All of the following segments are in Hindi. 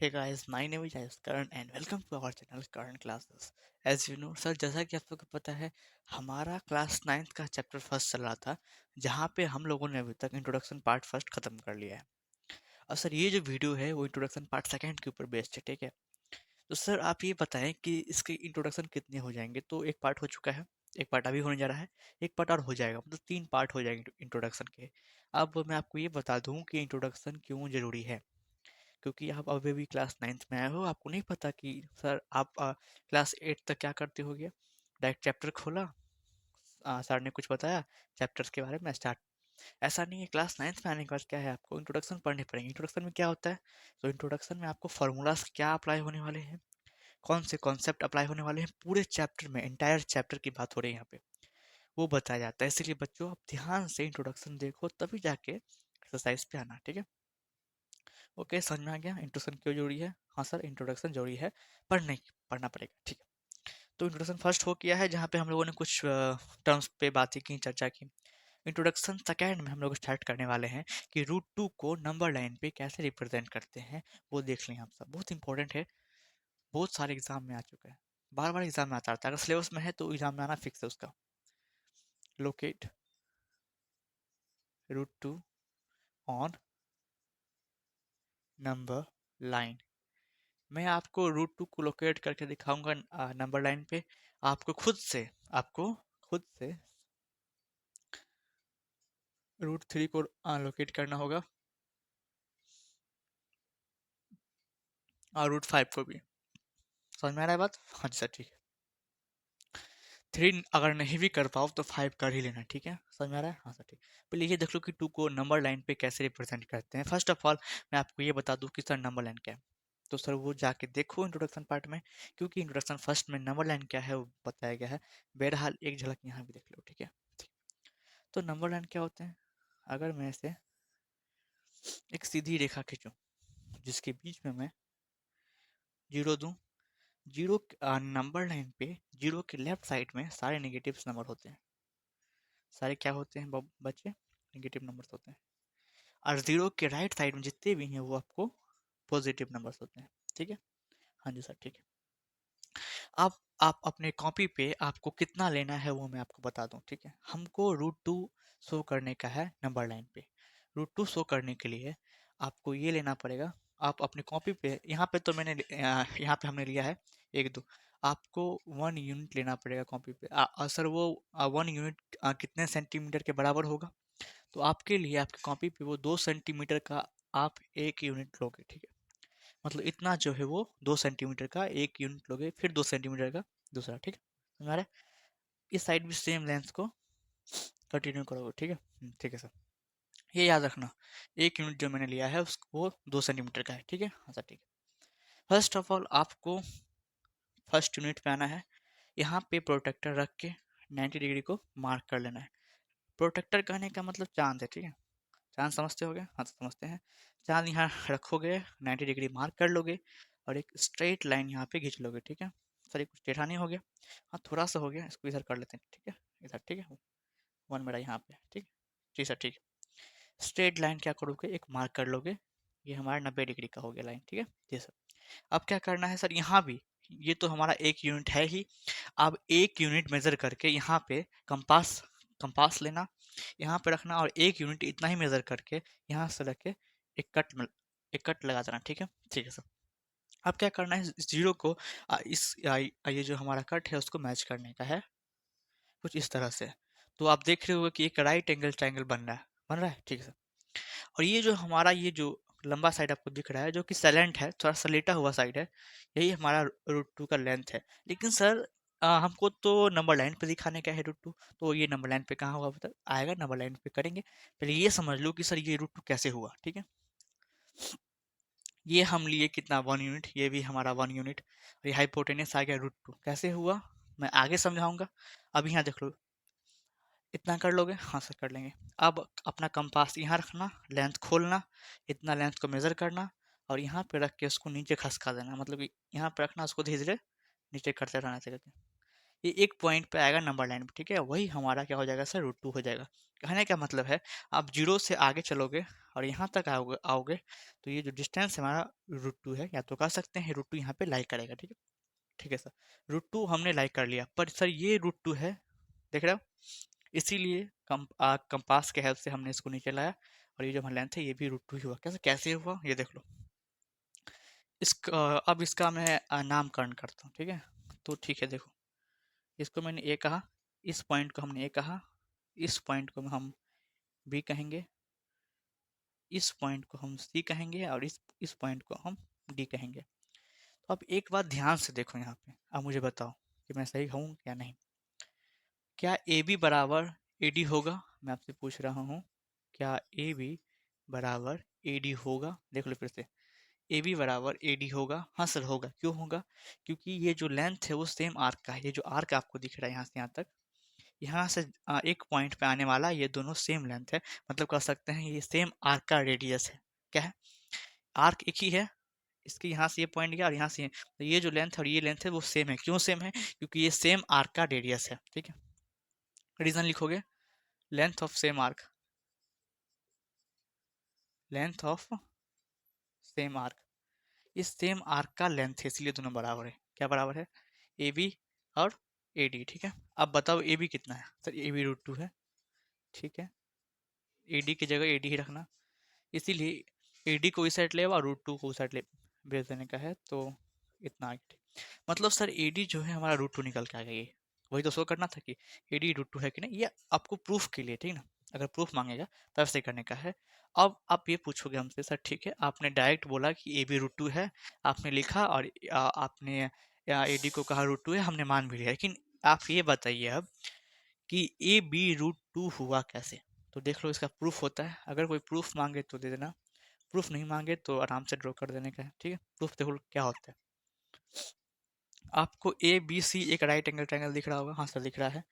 Hey guys, my name is Karan and welcome to our channel Karan Classes. As you know, sir जैसा कि आप लोगों को पता है हमारा क्लास 9th का चैप्टर फर्स्ट चल रहा था जहाँ पे हम लोगों ने अभी तक इंट्रोडक्शन पार्ट फर्स्ट खत्म कर लिया है। और सर ये जो वीडियो है वो इंट्रोडक्शन पार्ट सेकंड के ऊपर बेस्ड है, ठीक है। तो सर आप ये बताएं कि इसके इंट्रोडक्शन कितने हो जाएंगे। तो एक पार्ट हो चुका है, एक पार्ट अभी होने जा रहा है, एक पार्ट और हो जाएगा, मतलब 3 पार्ट हो जाएंगे इंट्रोडक्शन के। अब मैं आपको ये बता दूं कि इंट्रोडक्शन क्यों जरूरी है, क्योंकि आप अभी भी क्लास 9th में आए हो, आपको नहीं पता कि सर आप क्लास 8 तक क्या करते हो गया। डायरेक्ट चैप्टर खोला, सर ने कुछ बताया चैप्टर्स के बारे में, स्टार्ट। ऐसा नहीं है, क्लास 9th में आने के बाद क्या है, आपको इंट्रोडक्शन पढ़ने पड़ेंगे। इंट्रोडक्शन में क्या होता है, तो इंट्रोडक्शन में आपको फार्मूलाज क्या अप्लाई होने वाले हैं, कौन से कॉन्सेप्ट अप्लाई होने वाले हैं, पूरे चैप्टर में, एंटायर चैप्टर की बात हो रही है यहाँ पे, वो बताया जाता है। इसलिए बच्चों आप ध्यान से इंट्रोडक्शन देखो तभी जाके एक्सरसाइज पे आना, ठीक है। ओके, समझ में आ गया इंट्रोडक्शन क्यों जरूरी है। हाँ सर, इंट्रोडक्शन जरूरी है, पढ़ना पड़ेगा, ठीक है। तो इंट्रोडक्शन फर्स्ट हो किया है, जहाँ पे हम लोगों ने कुछ टर्म्स पे बातें की, चर्चा की। इंट्रोडक्शन सेकेंड में हम लोग स्टार्ट करने वाले हैं कि रूट टू को नंबर लाइन पे कैसे रिप्रेजेंट करते हैं, वो देख लें आप सब। बहुत इंपॉर्टेंट है, बहुत सारे एग्जाम में आ चुका है, बार बार एग्जाम में आता रहता है। अगर सिलेबस में है तो एग्जाम में आना फिक्स है उसका। Locate route to on number line. मैं आपको रूट टू को लोकेट करके दिखाऊंगा नंबर लाइन पे। आपको खुद से रूट थ्री को लोकेट करना होगा और रूट फाइव को भी। समझ में आ रहा है बात? हाँ जी सर, ठीक है। थ्री अगर नहीं भी कर पाओ तो फाइव कर ही लेना, ठीक है। समझ में आ रहा है? हाँ सर, ठीक। पहले ये देख लो कि टू को नंबर लाइन पे कैसे रिप्रेजेंट करते हैं। फर्स्ट ऑफ ऑल मैं आपको ये बता दूं कि सर नंबर लाइन क्या है। तो सर वो जाके देखो इंट्रोडक्शन पार्ट में, क्योंकि इंट्रोडक्शन फर्स्ट में नंबर लाइन क्या है वो बताया गया है। बहरहाल एक झलक यहाँ भी देख लो, ठीक है। तो नंबर लाइन क्या होते हैं, अगर मैं इसे एक सीधी रेखा खींचूं जिसके बीच में मैं जीरो दूं, जीरो नंबर लाइन पे जीरो के लेफ्ट साइड में सारे नेगेटिव नंबर होते हैं। सारे क्या होते हैं बच्चे? नेगेटिव नंबर्स होते हैं। और जीरो के राइट साइड में जितने भी हैं वो आपको पॉजिटिव नंबर्स होते हैं, ठीक है। हाँ जी सर, ठीक है। अब आप अपने कॉपी पे आपको कितना लेना है वो मैं आपको बता दूं, ठीक है। हमको रूट टू शो करने का है नंबर लाइन पे। रूट टू शो करने के लिए आपको ये लेना पड़ेगा। आप अपने कॉपी पे, यहाँ पे तो यहाँ पे हमने लिया है एक दो, आपको 1 यूनिट लेना पड़ेगा कॉपी पे। सर वो 1 यूनिट कितने सेंटीमीटर के बराबर होगा, तो आपके लिए आपकी कॉपी पे वो 2 सेंटीमीटर का आप 1 यूनिट लोगे, ठीक है। मतलब इतना जो है वो 2 सेंटीमीटर का 1 यूनिट लोगे, फिर 2 सेंटीमीटर का दूसरा, ठीक है। हमारे इस साइड भी सेम लेंथ को कंटिन्यू करोगे, ठीक है। ठीक है सर, ये याद रखना 1 यूनिट जो मैंने लिया है उसको वो 2 सेंटीमीटर का है, ठीक है। हाँ सर, ठीक है। फर्स्ट ऑफ ऑल आपको फर्स्ट यूनिट पे आना है, यहाँ पे प्रोटेक्टर रख के 90 डिग्री को मार्क कर लेना है। प्रोटेक्टर कहने का मतलब चांद है, ठीक है। चांद समझते हो गए? हाँ तो समझते हैं। चांद यहाँ रखोगे, 90 डिग्री मार्क कर लोगे और एक स्ट्रेट लाइन यहाँ पे खींच लोगे, ठीक है। सर ये कुछ टेढ़ा नहीं हो गया? हाँ थोड़ा सा हो गया, इसको इधर कर लेते हैं, ठीक है। इधर, ठीक है। वन मेरा यहाँ पे, ठीक है। जी सर, ठीक है। स्ट्रेट लाइन क्या करोगे, एक मार्क कर लोगे, ये हमारा 90 डिग्री का हो गया लाइन, ठीक है। जी सर। अब क्या करना है सर, यहाँ भी ये तो हमारा 1 यूनिट है ही। अब 1 यूनिट मेजर करके यहाँ पे कंपास कंपास लेना, यहाँ पे रखना और 1 यूनिट इतना ही मेजर करके यहाँ से रख के एक कट लगा देना, ठीक है। ठीक है सर। अब क्या करना है, जीरो को ये जो हमारा कट है उसको मैच करने का है, कुछ इस तरह से। तो आप देख रहे हो कि एक राइट एंगल ट्रायंगल बन रहा है, ठीक है सर। और ये जो हमारा ये जो लंबा साइड आपको दिख रहा है जो कि साइलेंट है, थोड़ा सा लेटा हुआ साइड है, यही हमारा रूट टू का लेंथ है। लेकिन सर हमको तो नंबर लाइन पे दिखाने का है रूट टू, तो ये नंबर लाइन पे कहाँ होगा बता आएगा, नंबर लाइन पे करेंगे। पहले ये समझ लो कि सर ये रूट टू कैसे हुआ, ठीक है। ये हम लिए कितना, 1 यूनिट, ये भी हमारा 1 यूनिट। ये हाइपोटेनस आ गया रूट टू, कैसे हुआ मैं आगे समझाऊंगा। अब यहाँ देख लो, इतना कर लोगे? हाँ सर कर लेंगे। अब अपना कंपास यहाँ रखना, लेंथ खोलना, इतना लेंथ को मेज़र करना और यहाँ पे रख के उसको नीचे खसका देना, मतलब कि यहाँ पे रखना, उसको धीरे धीरे नीचे करते रहना चाहिए। ये एक पॉइंट पे आएगा नंबर लाइन पे, ठीक है। वही हमारा क्या हो जाएगा सर, रूट टू हो जाएगा। कहने का मतलब है आप जीरो से आगे चलोगे, और यहाँ तक आओगे आओगे तो ये जो डिस्टेंस हमारा √2 है, या तो कह सकते हैं √2 यहाँ पे लाई करेगा, ठीक है। ठीक है सर, √2 हमने लाई कर लिया, पर सर ये √2 है, देख रहे हो, इसीलिए कंपास के हेल्प से हमने इसको नीचे लाया, और ये जो हमारा लेंथ है ये भी √2 ही हुआ। कैसे कैसे हुआ ये देख लो। अब इसका मैं नामकरण करता हूँ, ठीक है। तो ठीक है, देखो, इसको मैंने ए कहा, इस पॉइंट को हमने ए कहा, इस पॉइंट को हम बी कहेंगे, इस पॉइंट को हम सी कहेंगे, और इस पॉइंट को हम डी कहेंगे। तो अब एक बात ध्यान से देखो यहाँ पे, अब मुझे बताओ कि मैं सही हूँ या नहीं। क्या ए बी बराबर ए डी होगा? मैं आपसे पूछ रहा हूँ, क्या ए बी बराबर ए डी होगा? देख लो फिर से, ए बी बराबर ए डी होगा? हाँ सर होगा। क्यों होगा? क्योंकि ये जो लेंथ है वो सेम आर्क का है। ये जो आर्क आपको दिख रहा है यहाँ से यहाँ तक, यहाँ से एक पॉइंट पे आने वाला, ये दोनों सेम लेंथ है, मतलब कह सकते हैं ये सेम आर्क का रेडियस है। क्या है? आर्क एक ही है, इसके यहाँ से ये पॉइंट गया और यहाँ से तो ये जो लेंथ और ये लेंथ है वो सेम है। क्यों सेम है? क्योंकि ये सेम आर्क का रेडियस है, ठीक है। रीजन लिखोगे, length of same arc, length of same arc, इस सेम आर्क का लेंथ है, इसलिए दोनों बराबर है। क्या बराबर है? ए बी और ए डी, ठीक है। अब बताओ ए बी कितना है? सर ए बी √2 है, ठीक है। ए डी की जगह ए डी ही रखना, इसीलिए ए डी को इस साइड ले और √2 को उस साइड ले भेज देने का है, तो इतना आगे, ठीक। मतलब सर ए डी जो है हमारा √2 निकल के आ गया। ये वही तो शो करना था कि ए डी √2 है कि नहीं, ये आपको प्रूफ के लिए, ठीक ना। अगर प्रूफ मांगेगा तब से करने का है। अब आप ये पूछोगे हमसे, सर ठीक है, आपने डायरेक्ट बोला कि ए बी √2 है, आपने लिखा और आपने ए डी को कहा √2 है, हमने मान भी लिया, लेकिन आप ये बताइए अब कि ए बी √2 हुआ कैसे? तो देख लो, इसका प्रूफ होता है। अगर कोई प्रूफ मांगे तो दे देना, प्रूफ नहीं मांगे तो आराम से ड्रॉ कर देने का है, ठीक है। प्रूफ देखो क्या होता है। आपको ए बी सी एक राइट एंगल ट्रायंगल दिख रहा होगा? हाँ सर दिख रहा है।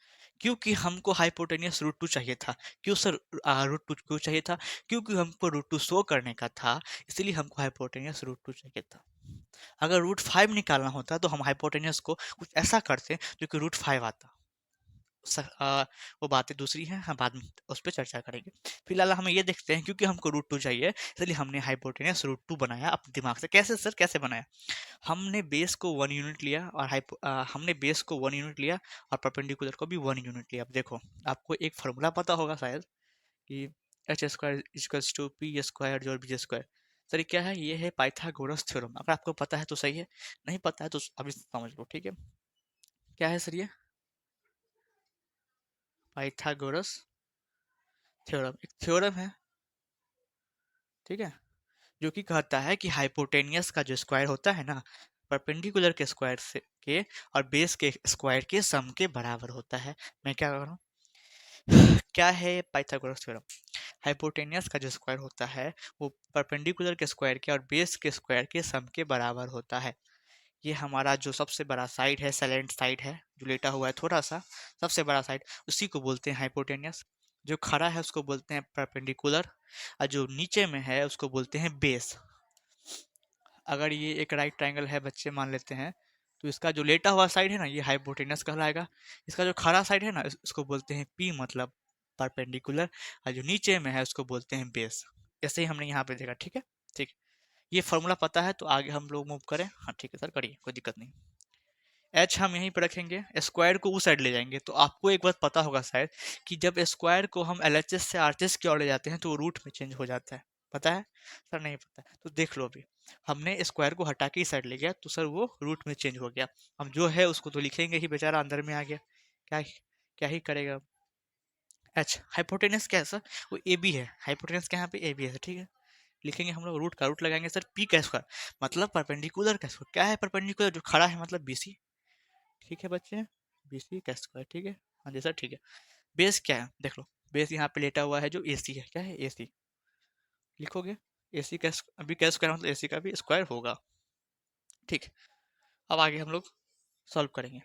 क्योंकि हमको हाइपोटेनियस √2 चाहिए था। क्यों सर √2 क्यों चाहिए था? क्योंकि हमको √2 शो करने का था, इसलिए हमको हाइपोटेनियस √2 चाहिए था। अगर √5 निकालना होता तो हम हाइपोटेनियस को कुछ ऐसा करते जो कि √5 आता। वो बातें दूसरी हैं, हम बाद में उस पर चर्चा करेंगे। फिलहाल हमें ये देखते हैं, क्योंकि हमको √2 चाहिए इसलिए हमने हाइपोटेनस √2 बनाया अपने दिमाग से। कैसे सर, कैसे बनाया? हमने बेस को 1 यूनिट लिया और हमने बेस को 1 यूनिट लिया और परपेंडिकुलर को भी 1 यूनिट लिया। अब देखो, आपको एक फार्मूला पता होगा शायद कि h² equals to P square जोड़ बी स्क्वायर। सर ये क्या है? ये है पाइथागोरस थ्योरम। अगर आपको पता है तो सही है, नहीं पता है तो अभी समझ लो, ठीक है। क्या है सर? ये पाइथागोरस थ्योरम एक थ्योरम है, ठीक है, जो कि कहता है कि हाइपोटेनियस का जो स्क्वायर होता है ना, परपेंडिकुलर के स्क्वायर से के और बेस के स्क्वायर के सम के बराबर होता है। मैं क्या कर रहा हूँ, क्या है पाइथागोरस थ्योरम? हाइपोटेनियस का जो स्क्वायर होता है वो परपेंडिकुलर के स्क्वायर के और बेस के स्क्वायर के सम के बराबर होता है। ये हमारा जो सबसे बड़ा साइड है, साइलेंट साइड है, जो लेटा हुआ है थोड़ा सा, सबसे बड़ा साइड, उसी को बोलते हैं हाइपोटेनियस। जो खड़ा है उसको बोलते हैं परपेंडिकुलर, और जो नीचे में है उसको बोलते हैं बेस। अगर ये एक राइट ट्रायंगल है बच्चे, मान लेते हैं, तो इसका जो लेटा हुआ साइड है ना, ये हाइपोटेनस कहलाएगा। इसका जो खड़ा साइड है ना, इसको बोलते हैं पी, मतलब परपेंडिकुलर, और जो नीचे में है उसको बोलते हैं बेस। ऐसे ही हमने यहाँ पे देखा, ठीक है। ठीक, ये फॉर्मूला पता है तो आगे हम लोग मूव करें? हाँ ठीक है सर, करिए, कोई दिक्कत नहीं। एच हम यहीं पर रखेंगे, स्क्वायर को उस साइड ले जाएंगे। तो आपको एक बात पता होगा शायद कि जब स्क्वायर को हम एलएचएस से आरएचएस की ओर ले जाते हैं तो वो रूट में चेंज हो जाता है। पता है? सर नहीं पता है तो देख लो, अभी हमने स्क्वायर को हटा के इस साइड ले गया तो सर वो रूट में चेंज हो गया। हम जो है उसको तो लिखेंगे ही, बेचारा अंदर में आ गया, क्या क्या ही करेगा। एच हाइपोटेनस क्या है सर? वो ए बी है, हाइपोटेनस क्या, यहाँ पे ए बी है, ठीक है। लिखेंगे हम लोग, रूट का रूट लगाएंगे सर, पी का स्क्वायर मतलब परपेंडिकुलर का स्क्वायर। क्या है परपेंडिकुलर? जो खड़ा है, मतलब बीसी, ठीक है बच्चे, बीसी का स्क्वायर, ठीक है। हाँ जी सर, ठीक है। बेस क्या है देख लो, बेस यहाँ पे लेटा हुआ है जो एसी है। क्या है? एसी लिखोगे, एसी का अभी क्या स्क्वायर, मतलब एसी का भी स्क्वायर होगा, ठीक। अब आगे हम लोग सॉल्व करेंगे।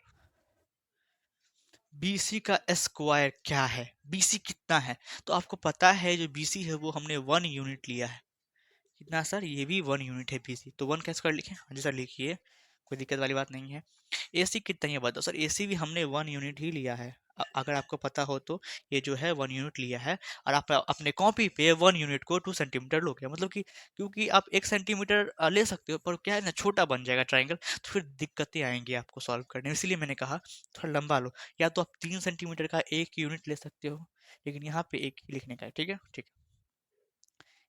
बीसी का स्क्वायर क्या है, बीसी कितना है? तो आपको पता है जो बीसी है वो हमने 1 यूनिट लिया है। कितना सर? ये भी 1 यूनिट है बीसी, तो 1 का स्क्वायर लिखें? हाँ जी सर लिखिए, कोई दिक्कत वाली बात नहीं है। एसी कितना है बताओ? सर एसी भी हमने 1 यूनिट ही लिया है। अगर आपको पता हो तो ये जो है 1 यूनिट लिया है, और आप अपने कॉपी पे 1 यूनिट को 2 सेंटीमीटर लोगे, मतलब कि क्योंकि आप 1 सेंटीमीटर ले सकते हो, पर क्या है ना, छोटा बन जाएगा ट्राइंगल, तो फिर दिक्कतें आएंगी आपको सॉल्व करने में, इसलिए मैंने कहा थोड़ा लंबा लो। या तो आप 3 सेंटीमीटर का 1 यूनिट ले सकते हो, लेकिन यहाँ पे एक ही लिखने का है, ठीक है। ठीक है,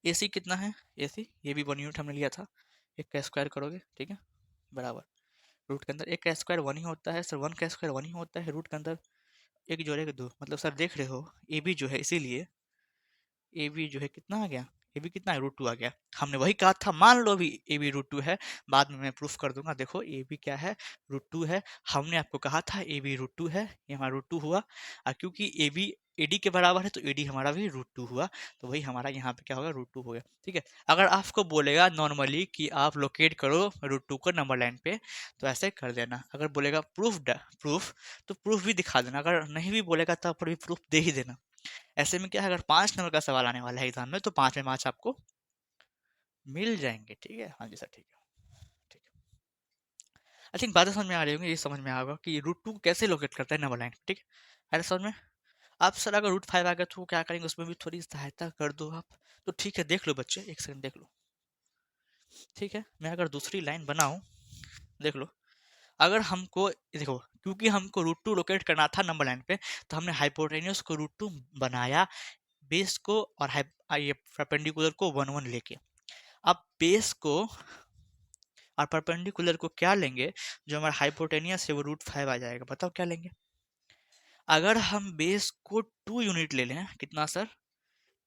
AC कितना है, AC ये भी 1 यूनिट हमने लिया था, एक का स्क्वायर करोगे, ठीक है, बराबर रूट के अंदर एक का स्क्वायर 1 ही होता है सर, 1 का स्क्वायर 1 ही होता है रूट के अंदर, एक जोड़ेगा 2, मतलब सर देख रहे हो ए बी जो है, इसीलिए ए बी जो है कितना आ गया, ए बी कितना है, √2 आ गया। हमने वही कहा था, मान लो अभी ए बी √2 है, बाद में मैं प्रूफ कर दूंगा, देखो ए बी क्या है, √2 है। हमने आपको कहा था ए बी √2 है, ये हमारा √2 हुआ, और क्योंकि ए बी एडी के बराबर है तो एडी हमारा भी √2 हुआ, तो वही हमारा यहाँ पे क्या होगा, √2 हो गया, ठीक है। अगर आपको बोलेगा नॉर्मली कि आप लोकेट करो √2 को नंबर लाइन पे, तो ऐसे कर देना। अगर बोलेगा प्रूफ, तो प्रूफ भी दिखा देना, अगर नहीं भी बोलेगा तब पर भी प्रूफ दे ही देना। ऐसे में क्या है, अगर 5 नंबर का सवाल आने वाला है एग्जाम में, तो 5 में 5 आपको मिल जाएंगे, ठीक है। हाँ जी सर, ठीक है, ठीक है। आई थिंक बातें समझ में आ रही होंगी, ये समझ में आएगा कि √2 कैसे लोकेट करता है नंबर लाइन, ठीक है। अरे समझ में, आप सर अगर √5 आ गया तो क्या करेंगे, उसमें भी थोड़ी सहायता कर दो आप, तो ठीक है, देख लो बच्चे, एक सेकंड देख लो, ठीक है। मैं अगर दूसरी लाइन बनाऊं, देख लो, अगर हमको देखो, क्योंकि हमको √2 लोकेट करना था नंबर लाइन पे, तो हमने हाइपोटेन्यूज को √2 बनाया, बेस को और ये परपेंडिकुलर को 1 1 लेके। अब बेस को और परपेंडिकुलर को क्या लेंगे, जो हमारा हाइपोटेनियस है वो √5 आ जाएगा। बताओ क्या लेंगे, अगर हम बेस को 2 यूनिट ले लें, कितना सर,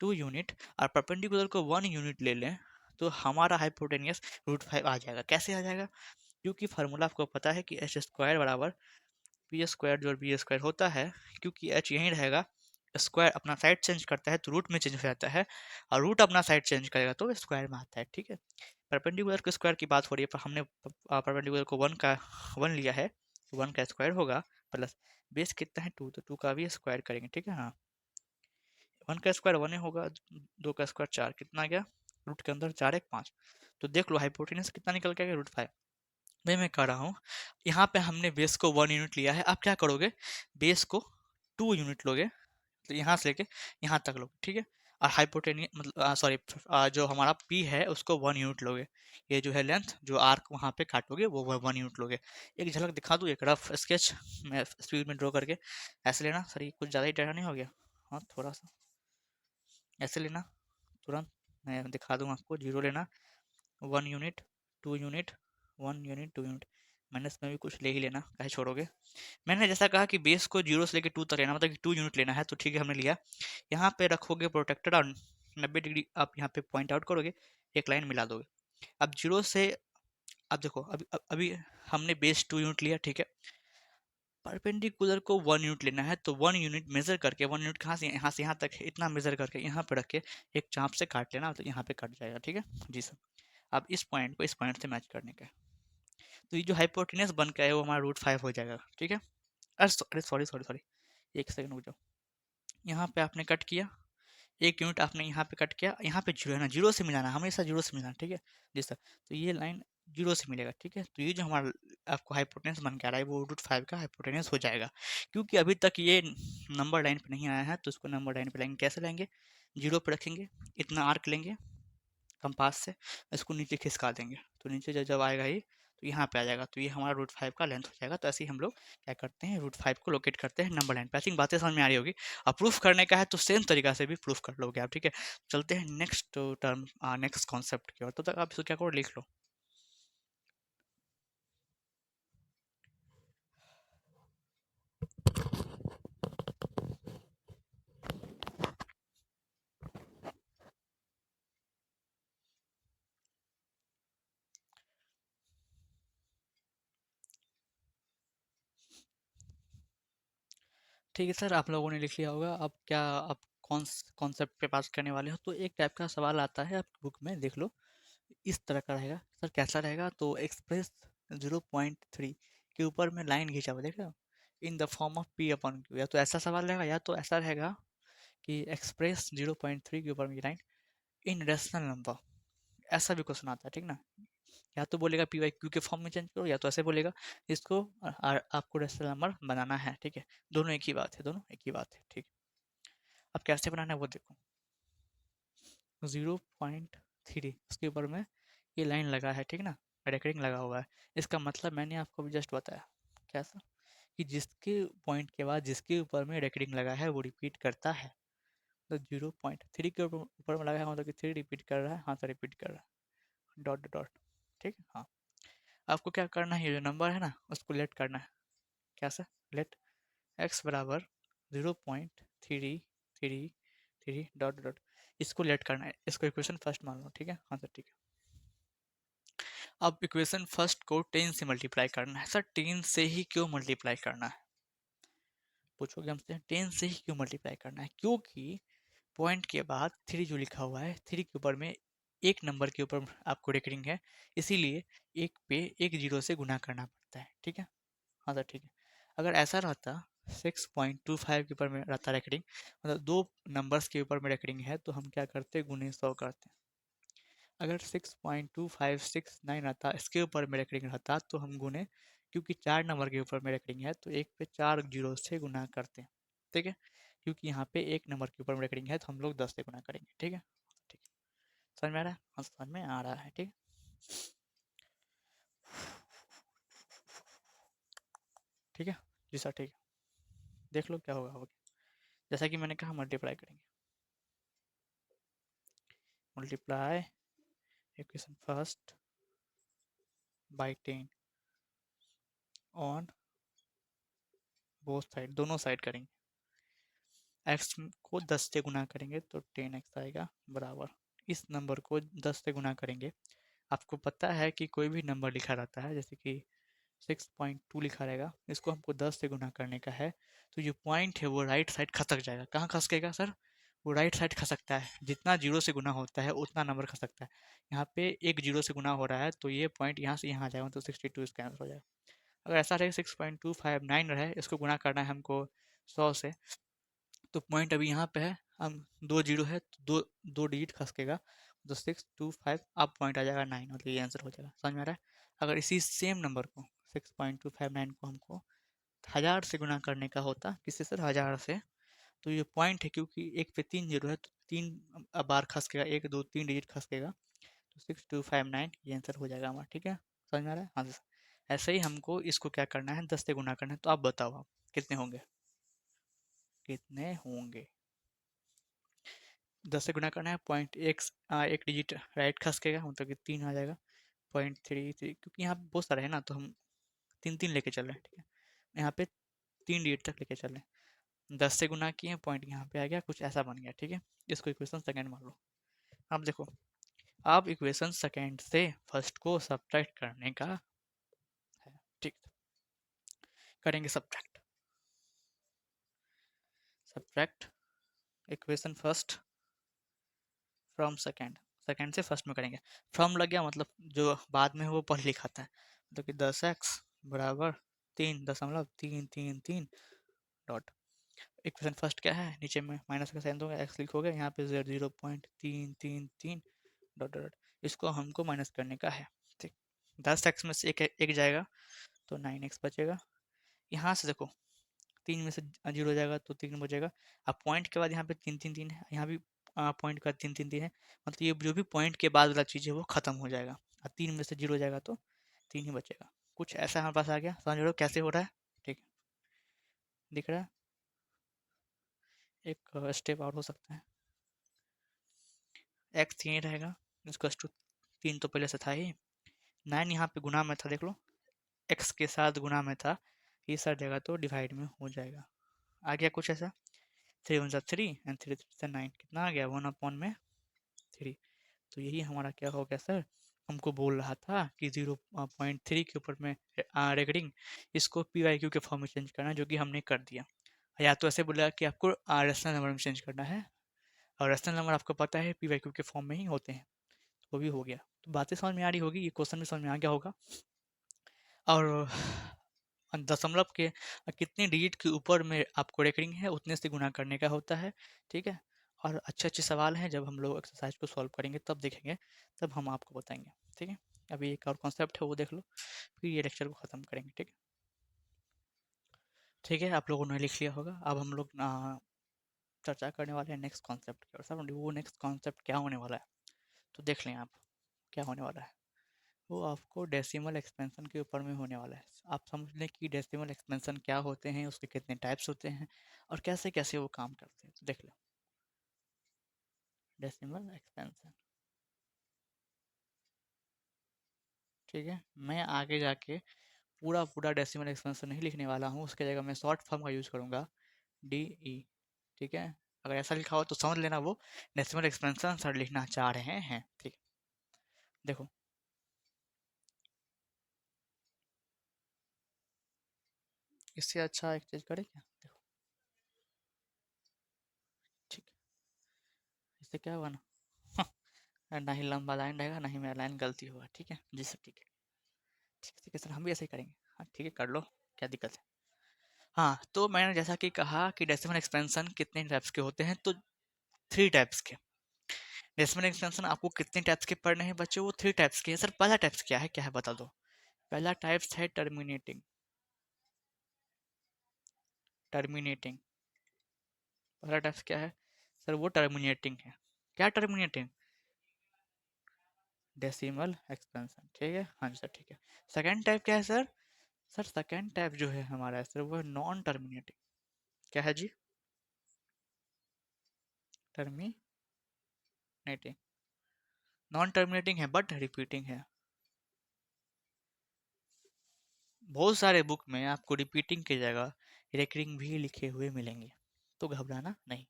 2 यूनिट, और परपेंडिकुलर को 1 यूनिट ले लें, तो हमारा हाइपोटेनियस √5 आ जाएगा। कैसे आ जाएगा, क्योंकि फार्मूला आपको पता है कि एच स्क्वायर बराबर पी स्क्वायर जो बी स्क्वायर होता है, क्योंकि एच यहीं रहेगा, स्क्वायर अपना साइड चेंज करता है तो रूट में चेंज हो जाता है, और रूट अपना साइड चेंज करेगा तो स्क्वायर में आता है, ठीक है। परपेंडिकुलर के स्क्वायर की बात हो रही है, पर हमने परपेंडिकुलर को 1 लिया है, तो 1 का स्क्वायर होगा, प्लस बेस कितना है 2, तो 2 का भी स्क्वायर करेंगे, ठीक है। हाँ, 1 का स्क्वायर 1 ही होगा, 2 का स्क्वायर 4, कितना आ गया, रूट के अंदर 4 1 5, तो देख लो हाइपोटेनस कितना निकल के आएगा, √5। भाई मैं कह रहा हूँ, यहाँ पे हमने बेस को 1 यूनिट लिया है, आप क्या करोगे, बेस को 2 यूनिट लोगे, तो यहाँ से लेके यहाँ तक लोगे, ठीक है। और हाइपोटेनियस मतलब सॉरी, जो हमारा पी है उसको 1 यूनिट लोगे, ये जो है लेंथ जो आर्क वहाँ पे काटोगे वो 1 यूनिट लोगे। एक झलक दिखा दूँ, एक रफ स्केच मैं स्पीड में ड्रॉ करके, ऐसे लेना सर, ये कुछ ज़्यादा ही टेढ़ा नहीं हो गया, हाँ थोड़ा सा ऐसे लेना, तुरंत मैं दिखा दूँ आपको, जीरो लेना, 1 unit, 2 unit, 1 unit 2 unit, minus में भी कुछ ले ही लेना, काहे छोड़ोगे। मैंने जैसा कहा कि बेस को 0 से लेकर 2 तक लेना, मतलब कि 2 यूनिट लेना है, तो ठीक है हमने लिया। यहाँ पे रखोगे प्रोटेक्टर और 90 डिग्री आप यहाँ पे पॉइंट आउट करोगे, एक लाइन मिला दोगे। अब 0 से, अब देखो अभी हमने बेस 2 यूनिट लिया, ठीक है। परपेंडिकुलर को 1 यूनिट लेना है, तो 1 यूनिट मेजर करके, 1 यूनिट कहाँ से यहाँ तक है, इतना मेजर करके यहाँ पे रख के एक चाप से काट लेना, तो यहाँ पे कट जाएगा, ठीक है जी सर। अब इस पॉइंट को इस पॉइंट से मैच करने का है, तो ये जो हाइपोटेनस बन के है वो हमारा √5 हो जाएगा, ठीक है। अरे सॉरी सॉरी सॉरी, एक सेकंड रुक जाओ, यहाँ पे आपने कट किया, 1 यूनिट आपने यहाँ पे कट किया, यहाँ पे जीरो है ना, जीरो से मिलाना, हमेशा जीरो से मिलाना, ठीक है जी सर। तो ये लाइन जीरो से मिलेगा, ठीक है। तो ये जो हमारा आपको हाइपोटेनस बन के आ रहा है वो √5 का हाइपोटेनस हो जाएगा। क्योंकि अभी तक ये नंबर लाइन पे नहीं आया है, तो उसको नंबर लाइन पे लाएंगे, कैसे लाएंगे, जीरो पे रखेंगे, इतना आर्क लेंगे कंपास से, इसको नीचे खिसका देंगे, तो नीचे जब जब आएगा ये, तो यहाँ पे आ जाएगा, तो ये हमारा √5 का लेंथ हो जाएगा। तो ऐसे ही हम लोग क्या करते हैं, √5 को लोकेट करते हैं नंबर लाइन पे। आई थिंक बातें समझ में आ रही होगी। अब प्रूफ करने का है तो सेम तरीका से भी प्रूफ कर लोगे आप, ठीक है। चलते हैं नेक्स्ट टर्म, नेक्स्ट कॉन्सेप्ट की ओर, तो तक आप इसको क्या करो, लिख लो। ठीक है सर, आप लोगों ने लिख लिया होगा। अब क्या आप कौन कॉन्सेप्ट पे पास करने वाले हो, तो एक टाइप का सवाल आता है आपकी बुक में, देख लो, इस तरह का रहेगा सर, कैसा रहेगा, तो एक्सप्रेस 0.3 के ऊपर में लाइन खींचा हुआ देख रहे हो, in the form of P/Q, या तो ऐसा सवाल रहेगा, या तो ऐसा रहेगा कि एक्सप्रेस 0.3 के ऊपर में लाइन इन रेशनल नंबर, ऐसा भी क्वेश्चन आता है, ठीक ना। या तो बोलेगा पी वाई क्यू के फॉर्म में चेंज करो, या तो ऐसे बोलेगा इसको आपको रेशनल नंबर बनाना है, ठीक है। दोनों एक ही बात है, दोनों एक ही बात है, ठीक। अब कैसे बनाना है वो देखो। 0.3 उसके ऊपर में ये लाइन लगा है, ठीक ना, रेकरिंग लगा हुआ है। इसका मतलब मैंने आपको अभी जस्ट बताया कैसा, कि जिसके पॉइंट के बाद जिसके ऊपर में रेकरिंग लगा है वो रिपीट करता है। तो 0.3 के ऊपर में लगा है मतलब कि 3 रिपीट कर रहा है, हाँ तो रिपीट कर रहा है, डॉट डॉट, ठीक है। हाँ, आपको क्या करना है, ये जो नंबर है ना उसको लेट करना है। कैसे? लेट एक्स बराबर 0.333 डॉट डॉट, इसको लेट करना है, इसको इक्वेशन फर्स्ट मान लो, ठीक है। हाँ सर ठीक है। अब इक्वेशन फर्स्ट को 10 से मल्टीप्लाई करना है। सर 10 से ही क्यों मल्टीप्लाई करना है, पूछोगे हमसे। 10 से ही क्यों मल्टीप्लाई करना है, क्योंकि पॉइंट के बाद 3 जो लिखा हुआ है, 3 के ऊपर में एक नंबर के ऊपर आपको रेकरिंग है, इसीलिए एक पे एक जीरो से गुना करना पड़ता है, ठीक है। हाँ सर ठीक है। अगर ऐसा रहता 6.25 के ऊपर में रहता रेकरिंग, मतलब दो नंबर्स के ऊपर में रेकरिंग है, तो हम क्या करते, गुने 100 करते। अगर 6.2569 रहता, इसके ऊपर में रेकरिंग रहता, तो हम गुने, क्योंकि 4 नंबर के ऊपर में रेकरिंग है तो एक पे 4 जीरो से गुना करते हैं, ठीक है। क्योंकि यहाँ पे एक नंबर के ऊपर में रेकरिंग है तो हम लोग 10 से गुना करेंगे, ठीक है। ठीक है, समझ में आ रहा है? हाँ समझ में आ रहा है, ठीक है। ठीक है जी सर, ठीक है। देख लो क्या होगा, जैसा कि मैंने कहा मल्टीप्लाई करेंगे। Multiply equation first by 10 on both side, दोनों साइड करेंगे। एक्स को 10 से गुना करेंगे तो 10x आएगा, बराबर इस नंबर को 10 से गुना करेंगे। आपको पता है कि कोई भी नंबर लिखा रहता है, जैसे कि 6.2 लिखा रहेगा, इसको हमको 10 से गुना करने का है, तो जो पॉइंट है वो राइट साइड खसक जाएगा। कहाँ खसकेगा सर? वो राइट साइड खसकता है, जितना जीरो से गुना होता है उतना नंबर खसकता है। यहाँ पे एक जीरो से गुना हो रहा है तो ये पॉइंट यहाँ से यहाँ आ जाएगा, तो 62 इसका आंसर हो जाएगा। अगर ऐसा रहे 6.259 रहे, इसको गुना करना है हमको 100 से, तो पॉइंट अभी यहाँ पे है, हम दो जीरो है तो दो दो डिजिट खसकेगा, तो 625 अब पॉइंट आ जाएगा 9, मतलब ये आंसर हो जाएगा। समझ में आ रहा है? अगर इसी सेम नंबर को 6.259 को हमको 1000 से गुना करने का होता, किससे सर? 1000 से, तो ये पॉइंट है क्योंकि एक पे 3 जीरो है तो 3 बार खसकेगा, एक दो तीन डिजिट खसकेगा, तो 6259 ये आंसर हो जाएगा हमारा, ठीक है। समझ में आ रहा है? हाँ सर। ऐसे ही हमको इसको क्या करना है, 10 से गुना करना है, तो आप बताओ आप कितने होंगे, कितने होंगे? 10 से गुना करना है, पॉइंट एक डिजिट राइट खसकेगा, मतलब कि 3 आ जाएगा, 0.33, क्योंकि यहाँ पे बहुत सारे हैं ना तो हम 3 3 लेके चल रहे हैं, ठीक है। यहाँ पे 3 डिजिट तक लेके चल रहे हैं, 10 से गुना किए, पॉइंट यहाँ पे आ गया, कुछ ऐसा बन गया, ठीक है। इसको इक्वेशन सेकंड मान लो। अब देखो, आप इक्वेशन सेकंड से फर्स्ट को सब्ट्रैक्ट करने का है, ठीक। करेंगे subtract, subtract equation first from second, second से फर्स्ट में करेंगे। फ्रॉम लग गया मतलब जो बाद में है वो पहले लिखा था, मतलब कि 10x बराबर 3.33 डॉट, इक्वेशन फर्स्ट क्या है, नीचे में माइनस का साइन दोगे, एक्स लिखोगे, यहाँ पे 0.333 डॉट डॉट, इसको हमको माइनस करने का है, ठीक। 10x में से एक जाएगा तो 9x बचेगा। यहाँ से देखो 3 में से जीरो हो जाएगा तो 3 बचेगा। अब पॉइंट के बाद यहाँ पे 3 3 3 है, यहाँ भी पॉइंट का 3 3 3 है, मतलब ये जो भी पॉइंट के बाद वाला चीज़ है वो खत्म हो जाएगा, और 3 में से जीरो हो जाएगा तो 3 ही बचेगा। कुछ ऐसा हमारे पास आ गया, समझ रहे हो कैसे हो रहा है? ठीक है, दिख रहा है? एक स्टेप और हो सकता है, एक्स 3 रहेगा, इसको टू 3 तो पहले से था ही, 9 यहाँ पे गुना में था, देख लो एक्स के साथ गुना में था, ये सारी जगह तो डिवाइड में हो जाएगा। आ गया कुछ ऐसा, 3 वन सा 3 एंड 3 3 9, कितना आ गया 1/3। तो यही हमारा क्या हो गया सर, हमको बोल रहा था कि 0.3 के ऊपर में रेकरिंग, इसको पी वाई क्यू के फॉर्म में चेंज करना है, जो कि हमने कर दिया। या तो ऐसे बोला कि आपको रेशनल नंबर में चेंज करना है, और रेशनल नंबर आपको पता है पी वाई क्यू के फॉर्म में ही होते हैं, तो वो भी हो गया। तो बातें समझ में आ रही होगी, ये क्वेश्चन भी समझ में आ गया होगा। और दशमलव के कितने डिजिट के ऊपर में आपको रेकरिंग है उतने से गुना करने का होता है, ठीक है। और अच्छे अच्छे सवाल हैं, जब हम लोग एक्सरसाइज को सॉल्व करेंगे तब देखेंगे, तब हम आपको बताएंगे, ठीक है। अभी एक और कॉन्सेप्ट है वो देख लो, फिर ये लेक्चर को ख़त्म करेंगे, ठीक है। ठीक है, आप लोगों ने लिख लिया होगा। अब हम लोग चर्चा करने वाले हैं नेक्स्ट कॉन्सेप्ट की, और सब वो नेक्स्ट कॉन्सेप्ट क्या होने वाला है तो देख लें आप क्या होने वाला है। वो आपको डेसिमल एक्सपेंशन के ऊपर में होने वाला है। आप समझ लें कि डेसिमल एक्सपेंशन क्या होते हैं, उसके कितने टाइप्स होते हैं और कैसे कैसे वो काम करते हैं, तो देख लो। डेसिमल एक्सपेंशन, ठीक है। मैं आगे जाके पूरा पूरा डेसिमल एक्सपेंशन नहीं लिखने वाला हूँ, उसके जगह मैं शॉर्ट फॉर्म का यूज़ करूँगा, डी ई, ठीक है। अगर ऐसा लिखा हो तो समझ लेना वो डेसिमल एक्सपेंशन सर लिखना चाह रहे हैं, ठीक है। देखो, इससे अच्छा एक चीज़ करें क्या, देखो, ठीक है। इससे क्या होगा ना ना ही लंबा लाइन रहेगा, ना ही मेरा लाइन गलती होगा, ठीक है जी सर, ठीक है। ठीक है सर, हम भी ऐसे ही करेंगे। हाँ ठीक है, कर लो, क्या दिक्कत है। हाँ, तो मैंने जैसा कि कहा कि डेसिमल एक्सपेंशन कितने टाइप्स के होते हैं, तो 3 टाइप्स के। डेसिमल एक्सपेंशन आपको कितने टाइप्स के पढ़ने हैं बच्चों, वो 3 टाइप्स के हैं। सर पहला टाइप्स क्या है बता दो। पहला टाइप्स है टर्मिनेटिंग। टर्मिनेटिंग, पहला टाइप्स क्या है सर, वो टर्मिनेटिंग है। क्या टर्मिनेटिंग, डेसिमल एक्सपेंशन, ठीक है, हाँ जी सर, ठीक है। सेकंड टाइप क्या है सर, सर सेकंड टाइप जो है हमारा सर वो है नॉन टर्मिनेटिंग। क्या है जी, टर्मिनेटिंग, नॉन टर्मिनेटिंग है बट रिपीटिंग है। बहुत सारे बुक में आपको रिपीटिंग की जगह रेकरिंग भी लिखे हुए मिलेंगे, तो घबराना नहीं।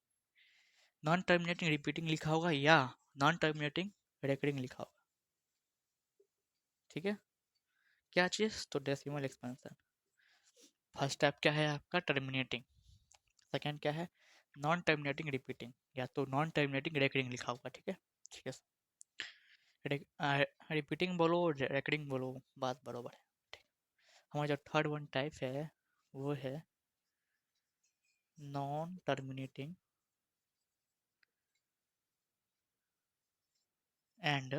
नॉन टर्मिनेटिंग रिपीटिंग लिखा होगा या नॉन टर्मिनेटिंग रेकरिंग लिखा होगा, ठीक है। क्या चीज़, तो डेसिमल एक्सपेंशन। फर्स्ट टाइप क्या है आपका, टर्मिनेटिंग। सेकंड क्या है, नॉन टर्मिनेटिंग रिपीटिंग, या तो नॉन टर्मिनेटिंग रेकरिंग लिखा होगा, ठीक है। ठीक है, रिपीटिंग बोलो रेकरिंग बोलो, बात बरोबर है, ठीक। हमारा जो थर्ड वन टाइप है वो है non terminating and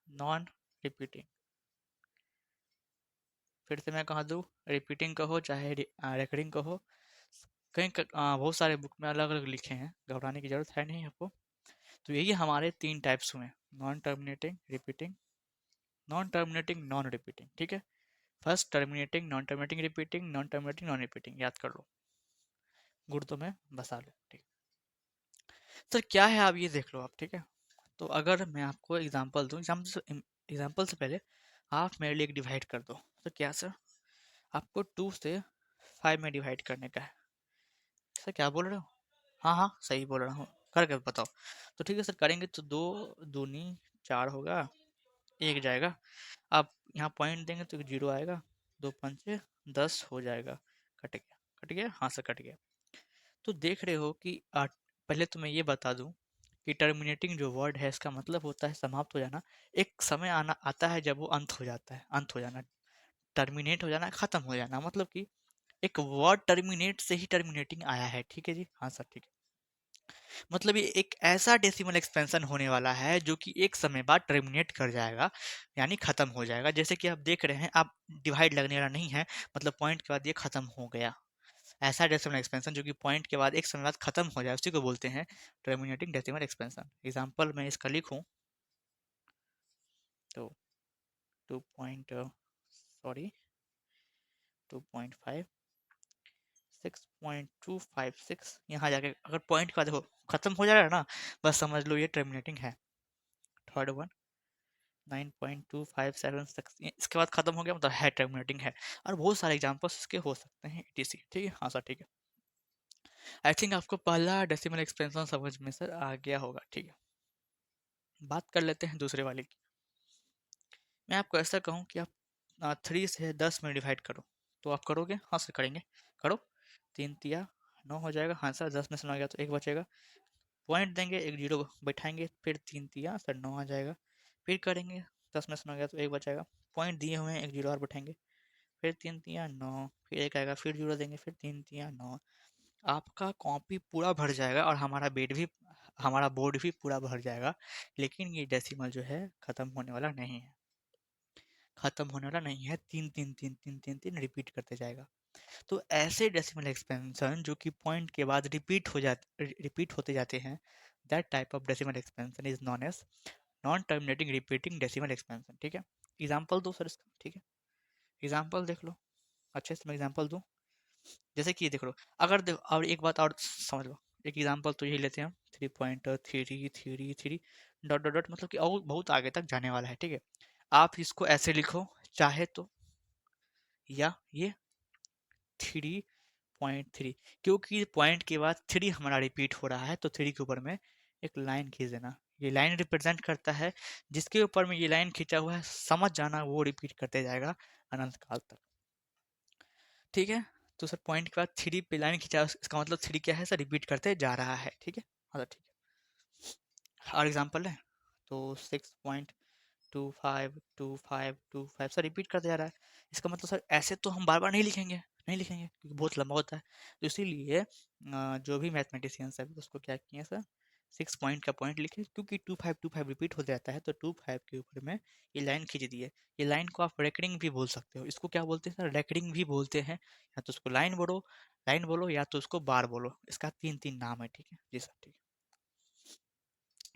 non repeating. फिर से मैं कहा दूँ, रिपीटिंग कहो चाहे रेकरिंग कहो, बहुत सारे बुक में अलग अलग लिखे हैं, घबराने की जरूरत है नहीं आपको। तो यही हमारे 3 टाइप्स हुए, non terminating, repeating, non terminating, non repeating, ठीक है। First terminating, non terminating, repeating, non terminating, non repeating, याद कर लो, गुर्दों में बसा लो, ठीक। सर क्या है आप ये देख लो आप, ठीक है। तो अगर मैं आपको एग्जांपल दूं, एग्जांपल से पहले आप मेरे लिए एक डिवाइड कर दो। तो क्या सर, आपको 2 से 5 में डिवाइड करने का है। सर क्या बोल रहे हो, हाँ हाँ सही बोल रहा हूँ, करके बताओ। तो ठीक है सर, करेंगे तो 2 दूनी 4 होगा, एक जाएगा। आप यहाँ पॉइंट देंगे तो 0 आएगा, 2 पंचे 10 हो जाएगा। कट गया, कट गया, हाँ सर कट गया। तो देख रहे हो कि पहले तो मैं ये बता दूं कि टर्मिनेटिंग जो वर्ड है इसका मतलब होता है समाप्त हो जाना। एक समय आना आता है जब वो अंत हो जाता है, अंत हो जाना, टर्मिनेट हो जाना, खत्म हो जाना, मतलब कि एक वर्ड टर्मिनेट से ही टर्मिनेटिंग आया है, ठीक है जी, हाँ सर ठीक है। मतलब ये एक ऐसा डेसिमल एक्सपेंशन होने वाला है जो कि एक समय बाद टर्मिनेट कर जाएगा, यानी खत्म हो जाएगा। जैसे कि आप देख रहे हैं, आप डिवाइड लगने वाला नहीं है, मतलब पॉइंट के बाद ये खत्म हो गया। ऐसा डेसिमल एक्सपेंशन जो कि पॉइंट के बाद एक समय बाद खत्म हो जाए, उसी को बोलते हैं टर्मिनेटिंग डेसिमल एक्सपेंशन। एग्जांपल मैं इसका लिखूं तो 2 पॉइंट सॉरी 2.5 6.256, यहाँ जाके अगर पॉइंट का देखो खत्म हो जा रहा है ना, बस समझ लो ये टर्मिनेटिंग है। थर्ड वन 9.2576, इसके बाद खत्म हो गया मतलब है टर्मिनेटिंग है। और बहुत सारे एग्जांपल्स इसके हो सकते हैं, etc, ठीक है, हाँ सर ठीक है। आई थिंक आपको पहला डेसिमल एक्सपेंशन समझ में सर आ गया होगा, ठीक है। बात कर लेते हैं दूसरे वाले की। मैं आपको ऐसा कहूँ कि आप 3 से 10 में डिवाइड करो, तो आप करोगे, हाँ सर करेंगे, करो। 3 तिया 9 हो जाएगा, हाँ सर 10 में से 9 गया तो 1 बचेगा। पॉइंट देंगे, एक 0 बैठाएंगे, फिर 3 तिया सर 9 आ जाएगा। फिर करेंगे, 10 में से 9 गया तो 1 बचेगा। पॉइंट दिए हुए हैं, एक 0 और बैठाएंगे, फिर 3 तिया 9, फिर 1 आएगा, फिर 0 देंगे, फिर 3 तिया 9। आपका कॉपी पूरा भर जाएगा और हमारा बेड भी हमारा बोर्ड भी पूरा भर जाएगा, लेकिन ये डेसिमल जो है ख़त्म होने वाला नहीं है, ख़त्म होने वाला नहीं है, तीन तीन तीन तीन तीन तीन रिपीट करते जाएगा। तो ऐसे डेसिमल एक्सपेंशन जो कि पॉइंट के बाद रिपीट होते जाते हैं, that type of decimal expansion is non as non terminating repeating decimal expansion. ठीक है, एग्जाम्पल दो सर इसका। ठीक है, एग्जाम्पल देख लो, अच्छे से मैं एग्जाम्पल दूँ। जैसे कि ये देख लो, अगर देखो और एक बात और समझ लो, एक एग्जाम्पल तो यही लेते हैं हम, 3.33 डॉट डॉट डॉट, मतलब कि और बहुत आगे तक जाने वाला है। ठीक है, आप इसको ऐसे लिखो चाहे तो, या ये 3.3, क्योंकि पॉइंट के बाद 3 हमारा रिपीट हो रहा है, तो 3 के ऊपर में एक लाइन खींच देना। ये लाइन रिप्रेजेंट करता है, जिसके ऊपर में ये लाइन खींचा हुआ है, समझ जाना वो रिपीट करते जाएगा अनंत काल तक। ठीक है, तो सर पॉइंट के बाद 3 पे लाइन खींचा, इसका मतलब 3 क्या है सर, रिपीट करते जा रहा है। ठीक है, हाँ ठीक है, और एग्जाम्पल है तो 6.252525 सर रिपीट करते जा रहा है। इसका मतलब सर ऐसे तो हम बार बार नहीं लिखेंगे, नहीं लिखेंगे क्योंकि बहुत लंबा होता है। तो इसीलिए जो भी मैथमेटिशियंस है उसको क्या किए सर, 6 पॉइंट का पॉइंट लिखे, क्योंकि 2525 रिपीट हो जाता है, तो 25 के ऊपर में ये लाइन खींच दिए। ये लाइन को आप रेकरिंग भी बोल सकते हो, इसको क्या बोलते हैं सर, रेकरिंग भी बोलते हैं, या तो उसको लाइन बोलो या तो उसको बार बोलो, इसका तीन तीन नाम है। ठीक है जी सर, ठीक है।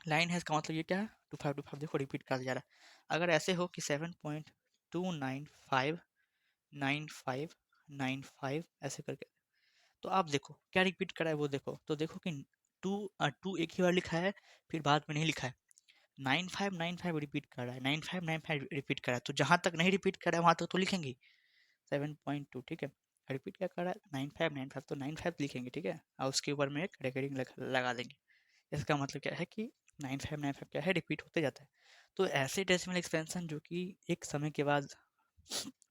लाइन है इसका मतलब ये क्या है, 2525 देखो रिपीट कर जा रहा है। अगर ऐसे हो कि 7.29595 ऐसे करके, तो आप देखो क्या रिपीट करा है वो देखो, तो देखो कि टू एक ही बार लिखा है, फिर बाद में नहीं लिखा है। 9595 रिपीट कर रहा है, 9595 रिपीट कर रहा है, तो जहां तक नहीं रिपीट कर रहा है वहां तक तो लिखेंगे 7.2। ठीक है, रिपीट क्या कर रहा है, 9595, तो 95 लिखेंगे। ठीक है, और उसके ऊपर में एक रेकरिंग लगा देंगे। इसका मतलब क्या है कि 9595 क्या है, रिपीट होते जाता है। तो ऐसे डेसिमल एक्सपेंशन जो कि एक समय के बाद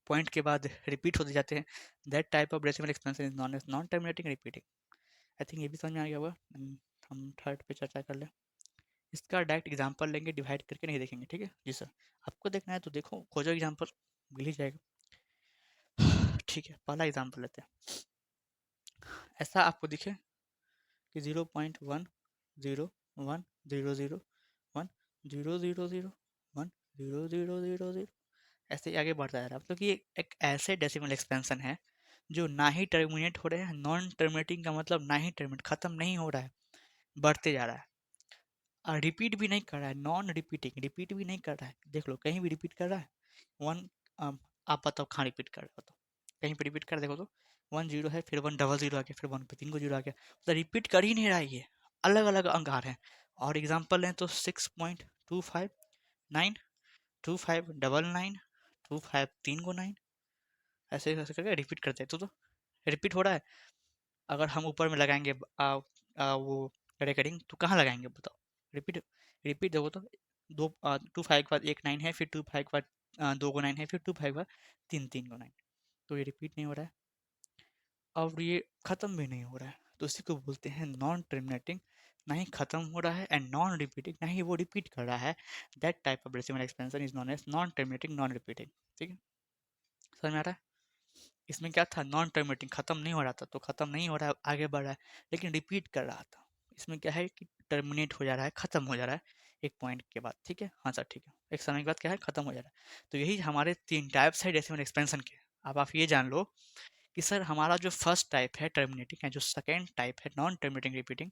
पॉइंट के बाद रिपीट होते जाते हैं, that type of decimal expansion is non as non terminating repeating. I think ये भी समझ में आ गया होगा। हम थर्ड पे चर्चा कर लें। इसका डायरेक्ट एग्जांपल लेंगे, डिवाइड करके नहीं देखेंगे। ठीक है जी सर, आपको देखना है तो देखो, खोजो एग्जांपल, मिल ही जाएगा। ठीक है, पहला एग्जांपल लेते हैं। ऐसा आपको दिखे कि 0.1 0.1 0 0 0 1 0 0 0 0 ऐसे ही आगे बढ़ता जा रहा है, मतलब कि ये एक ऐसे डेसिमल एक्सपेंशन है जो ना ही टर्मिनेट हो रहे हैं। नॉन टर्मिनेटिंग का मतलब ना ही टर्मिनेट, खत्म नहीं हो रहा है, बढ़ते जा रहा है, और रिपीट भी नहीं कर रहा है। नॉन रिपीटिंग, रिपीट भी नहीं कर रहा है, देख लो कहीं भी रिपीट कर रहा है। वन, आप बताओ कहाँ रिपीट कर रहा है, बताओ कहीं पे रिपीट कर, देखो तो 1 0 है, फिर 1 0 0 आ गया, फिर 1 पे 3 को 0 आ गया, मतलब रिपीट कर ही नहीं रहा है। ये अलग अलग अंक आ रहे हैं। और एग्जाम्पल हैं तो 6.25 9 25 3 को 9, ऐसे ऐसे करके रिपीट करते हैं। तो रिपीट हो रहा है। अगर हम ऊपर में लगाएंगे वो रिकरिंग, तो कहाँ लगाएंगे बताओ, रिपीट, रिपीट देखो तो 2 5 के बाद एक 9 है, फिर 2 5 के बाद 2 को 9 है, फिर 2 5 के बाद 3 को 9, तो ये रिपीट नहीं हो रहा है और ये ख़त्म भी नहीं हो रहा है, तो इसी को बोलते हैं नॉन टर्मिनेटिंग। ना ही ख़त्म हो रहा है एंड नॉन रिपीटिंग, ना ही वो रिपीट कर रहा है। That type of decimal expansion is non as non terminating non repeating. ठीक है, समझ में आ रहा है। इसमें क्या था, नॉन टर्मिनेटिंग, खत्म नहीं हो रहा था, तो खत्म नहीं हो रहा है, आगे बढ़ रहा है, लेकिन रिपीट कर रहा था। इसमें क्या है कि टर्मिनेट हो जा रहा है, खत्म हो जा रहा है एक पॉइंट के बाद। ठीक है, हाँ सर ठीक है, एक समय के बाद क्या है, खत्म हो जा रहा है। तो यही हमारे तीन टाइप्स है डेसिमल एक्सपेंशन के। अब आप ये जान लो कि सर हमारा जो फर्स्ट टाइप है टर्मिनेटिंग है, जो सेकेंड टाइप है नॉन टर्मिनेटिंग रिपीटिंग,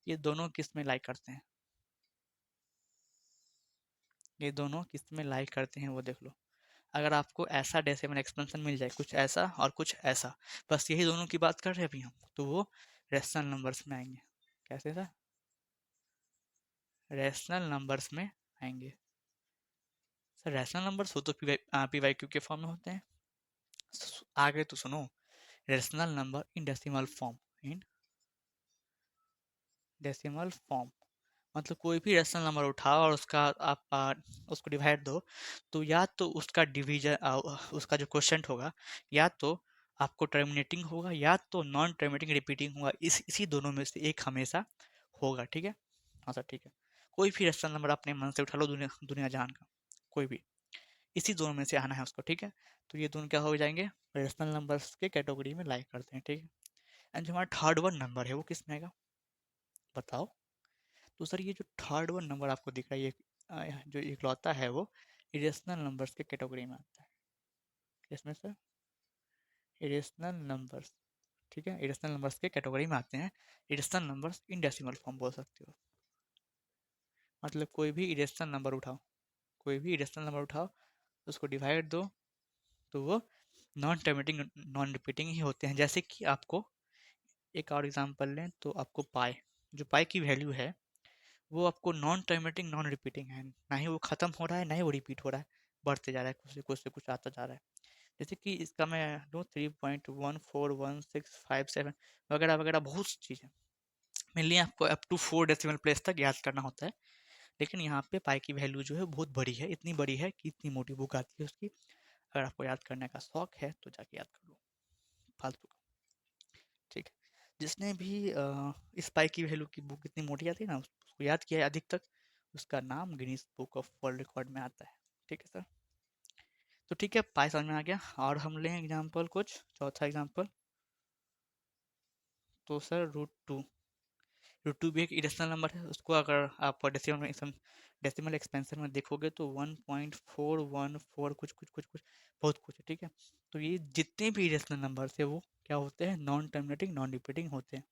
ये दोनों किस में लाइक करते हैं, ये दोनों किस में लाइक करते हैं वो देख लो। अगर आपको ऐसा डेसिमल एक्सपेंशन मिल जाए, कुछ ऐसा और कुछ ऐसा, बस यही दोनों की बात कर रहे हैं अभी हम, तो वो रेशनल नंबर्स में आएंगे। कैसे सर, रेशनल नंबर्स में आएंगे। सर रेशनल नंबर्स हो तो पी वाई क्यू के फॉर्म में होते हैं। आगे तो सुनो, rational number in decimal form, in decimal form, मतलब कोई भी रेशनल नंबर उठाओ और उसका आप उसको डिवाइड दो, तो या तो उसका डिवीजन, उसका जो क्वेश्चन होगा, या तो आपको टर्मिनेटिंग होगा या तो नॉन टर्मिनेटिंग रिपीटिंग होगा। इसी दोनों में से एक हमेशा होगा। ठीक है, हाँ सर ठीक है, कोई भी रेशनल नंबर अपने मन से उठा लो, दुनिया दुनिया जहान का कोई भी, इसी दोनों में से आना है उसको। ठीक है, तो ये दोनों क्या हो जाएंगे, रेशनल नंबर्स के कैटेगरी में लाइक करते हैं। ठीक है, एंड जो हमारा थर्ड वन नंबर है वो किस में आएगा बताओ। तो सर ये जो थर्ड वन नंबर आपको दिख रहा है, ये जो इकलौता है वो इरेशनल नंबर्स के कैटेगरी में आता है। इसमें सर इरेशनल नंबर्स, ठीक है, इरेशनल नंबर्स के कैटेगरी में आते हैं। Irrational numbers in decimal form बोल सकते हो, मतलब कोई भी इरेशनल नंबर उठाओ, कोई भी इरेशनल नंबर उठाओ, उसको डिवाइड दो, तो वो नॉन टर्मिनेटिंग नॉन रिपीटिंग ही होते हैं। जैसे कि आपको एक और एग्जांपल लें तो आपको पाई, जो पाई की वैल्यू है वो आपको नॉन टर्मिनेटिंग नॉन रिपीटिंग है, ना ही वो खत्म हो रहा है ना ही वो रिपीट हो रहा है, बढ़ते जा रहा है, कुछ से कुछ आता जा रहा है। जैसे कि इसका मैं दूँ 3.141657 वगैरह वगैरह बहुत सी चीज़ें। मेनली आपको अप टू 4 डेसिमल प्लेस तक याद करना होता है, लेकिन यहाँ पे पाई की वैल्यू जो है बहुत बड़ी है, इतनी बड़ी है कि इतनी मोटी बुक आती है उसकी। अगर आपको याद करने का शौक है तो जाके याद कर लो, फालतू का, ठीक है। जिसने भी इस पाई की वैल्यू की बुक इतनी मोटी आती है ना, उसको याद किया है अधिक तक, उसका नाम Guinness book of world record में आता है, ठीक है सर। तो ठीक है, पाई समझ में आ गया। और हम लें एग्जाम्पल कुछ, चौथा एग्जाम्पल, तो सर रूट टू भी एक इरेशनल नंबर है। उसको अगर आप डेसिमल एक्सपेंशन में देखोगे तो 1.414 कुछ कुछ कुछ कुछ बहुत कुछ है, ठीक है। तो ये जितने भी इरेशनल नंबर है वो क्या होते हैं, नॉन टर्मिनेटिंग नॉन रिपीटिंग होते हैं।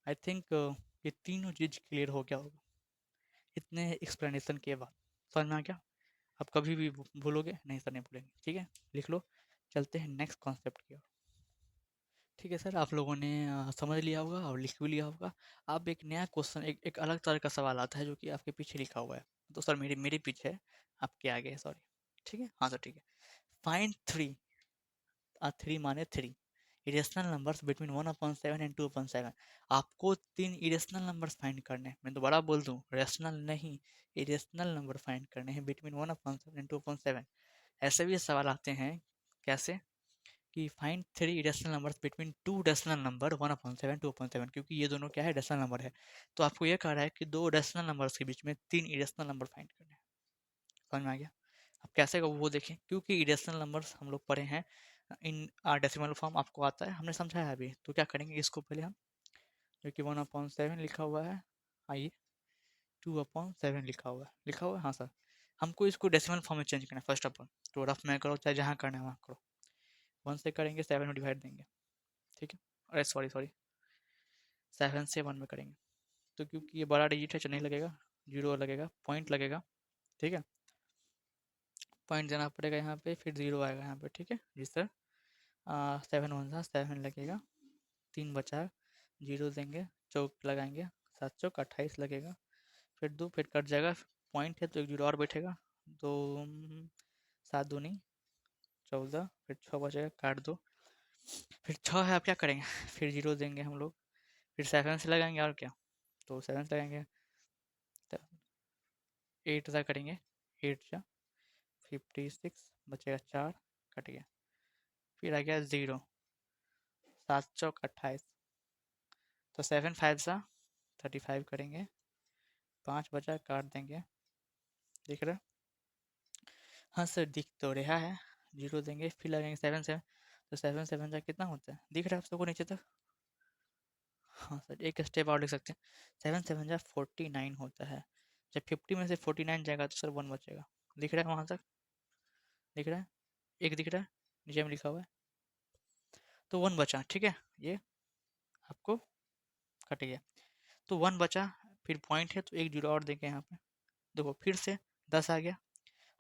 आई थिंक ये तीनों चीज क्लियर हो गया होगा इतने एक्सप्लेनेशन के बाद, समझ में आ गया। आप कभी भी भूलोगे नहीं सर, नहीं भूलेंगे, ठीक है, लिख लो। चलते हैं नेक्स्ट कॉन्सेप्ट की ओर। ठीक है सर, आप लोगों ने समझ लिया होगा और लिख भी लिया होगा। अब एक नया क्वेश्चन, एक अलग तरह का सवाल आता है जो कि आपके पीछे लिखा हुआ है। तो सर मेरे मेरे पीछे है, आपके आगे है, सॉरी। ठीक है, हाँ सर, ठीक है। फाइंड थ्री, थ्री माने three irrational numbers between 1/7 and 2/7। आपको तीन इरेशनल नंबर्स फाइंड करने हैं। मैं दोबारा बोल दूं, रेशनल नहीं, इरेशनल नंबर फाइंड करने हैं बिटवीन 1/7 एंड 2/7। ऐसे भी सवाल आते हैं, कैसे कि find three irrational numbers between two rational number 1/7 2/7, क्योंकि ये दोनों क्या है, रेशनल नंबर है। तो आपको ये कह रहा है कि दो रेशनल नंबर्स के बीच में तीन इरेशनल नंबर फाइंड करने हैं। समझ में आ गया। अब कैसे का वो देखें, क्योंकि इरेशनल नंबर्स हम लोग पढ़े हैं इन डेसिमल फॉर्म, आपको आता है, हमने समझा है अभी। तो क्या करेंगे, इसको पहले हम, जो कि 1/7 लिखा हुआ है, आइए 2/7 लिखा हुआ है, हाँ सर। हमको इसको डेसिमल फॉर्म में चेंज करना है फर्स्ट ऑफ ऑल। तो रफ में करो, चाहे जहाँ करना है वहाँ करो। 1 से करेंगे, 7 में डिवाइड देंगे, ठीक है। अरे सॉरी सॉरी, 7 से 1 में करेंगे। तो क्योंकि ये बड़ा डिजिट है, तो नहीं लगेगा, जीरो लगेगा, पॉइंट लगेगा, ठीक है। पॉइंट देना पड़ेगा यहाँ पे, फिर जीरो आएगा यहाँ पे, ठीक है जी सर। 7 लगेगा, 3 बचा, जीरो देंगे, चौक लगाएंगे, 7 चौक 28 लगेगा, फिर दो, फिर कट जाएगा, पॉइंट है तो एक जीरो और बैठेगा, दो 7 दूनी 14, फिर 6 बचेगा, काट दो, फिर 6 है, आप क्या करेंगे फिर जीरो देंगे हम लोग, फिर 7 से लगाएंगे, और क्या, तो 7 से लगाएंगे, 8 सा करेंगे, 8 जा 56, बचेगा 4, कट गया, फिर आ गया जीरो, 7 चौक 28, तो 7 5 सा 35 करेंगे, 5 बचा, काट देंगे, दिख रहा है, हाँ सर दिख तो रहा है। जीरो देंगे, फिर लगेंगे 7 7, तो 7 7 जा कितना होता है, दिख रहा है आप सबको नीचे तक। हाँ सर, एक स्टेप और लिख सकते हैं, 7 7 जा 49 होता है। जब 50 में से 49 जाएगा तो सर 1 बचेगा, दिख रहा है वहाँ तक, दिख रहा है, एक दिख रहा है, नीचे में लिखा हुआ है, तो 1 बचा, ठीक है। ये आपको कट गया, तो 1 बचा, फिर पॉइंट है तो एक जीरो और देंगे यहाँ पे, देखो फिर से 10 आ गया।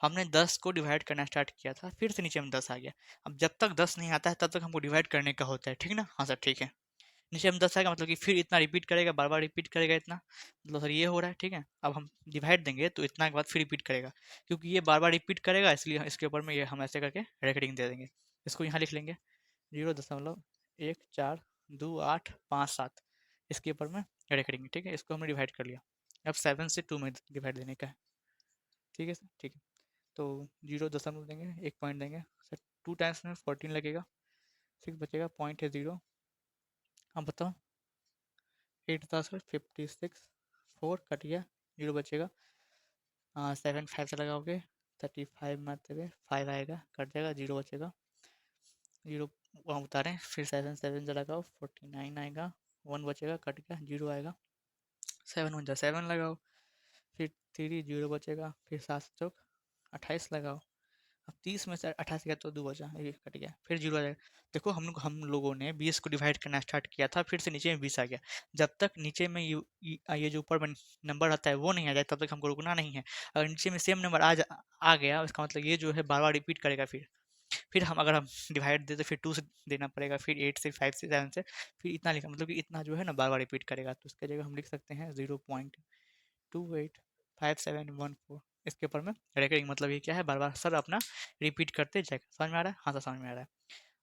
हमने 10 को डिवाइड करना स्टार्ट किया था, फिर से नीचे में 10 आ गया। अब जब तक 10 नहीं आता है तब तक हमको डिवाइड करने का होता है, ठीक ना, हाँ सर ठीक है। नीचे में 10 आएगा, मतलब कि फिर इतना रिपीट करेगा, बार बार रिपीट करेगा इतना, मतलब सर ये हो रहा है, ठीक है। अब हम डिवाइड देंगे तो इतना के बाद फिर रिपीट करेगा, क्योंकि ये बार बार रिपीट करेगा, इसलिए इसके ऊपर में ये हम ऐसे करके रेकॉर्डिंग दे देंगे। इसको यहाँ लिख लेंगे 0.1 4 2 8 5 7, इसके ऊपर में रेकॉर्डिंग, ठीक है। इसको हमने डिवाइड कर लिया, अब 7 से 2 में डिवाइड देने का है, ठीक है सर, ठीक है। तो 0 दशमलव देंगे, एक पॉइंट देंगे सर, 2 टाइम्स में 14 लगेगा, 6 बचेगा, पॉइंट है जीरो। अब बताओ 8 था सर 56, 4 कट गया, जीरो बचेगा, 7 5 से लगाओगे 35 में आते हुए 5 आएगा, कट जाएगा, जीरो बचेगा, जीरो वहाँ उतारें, फिर 7 7 से लगाओ 49 आएगा, 1 बचेगा, कट गया, जीरो आएगा, 7 1 जा 7 लगाओ, फिर 3 जीरो बचेगा, फिर 7 चौक 28 लगाओ। अब 30 में से 28 गया तो 2 बचा, ये कट गया, फिर जीरो आ जाएगा। देखो हम लोगों ने 20 को डिवाइड करना स्टार्ट किया था, फिर से नीचे में 20 आ गया। जब तक नीचे में ये जो ऊपर में नंबर आता है वो नहीं आ जाए तब तक हमको रुकना नहीं है। अगर नीचे में सेम नंबर आ गया, इसका मतलब ये जो है बार बार रिपीट करेगा। फिर हम डिवाइड दे तो फिर 2 से देना पड़ेगा, फिर 8 से, 5 से, 7 से, फिर इतना लिखा, मतलब कि इतना जो है ना बार बार रिपीट करेगा। तो इसके जगह हम लिख सकते हैं 0.285714। इसके ऊपर में रेकरिंग, मतलब ये क्या है, बार बार सर अपना रिपीट करते जाएगा। समझ में आ रहा है? हाँ सर समझ में आ रहा है।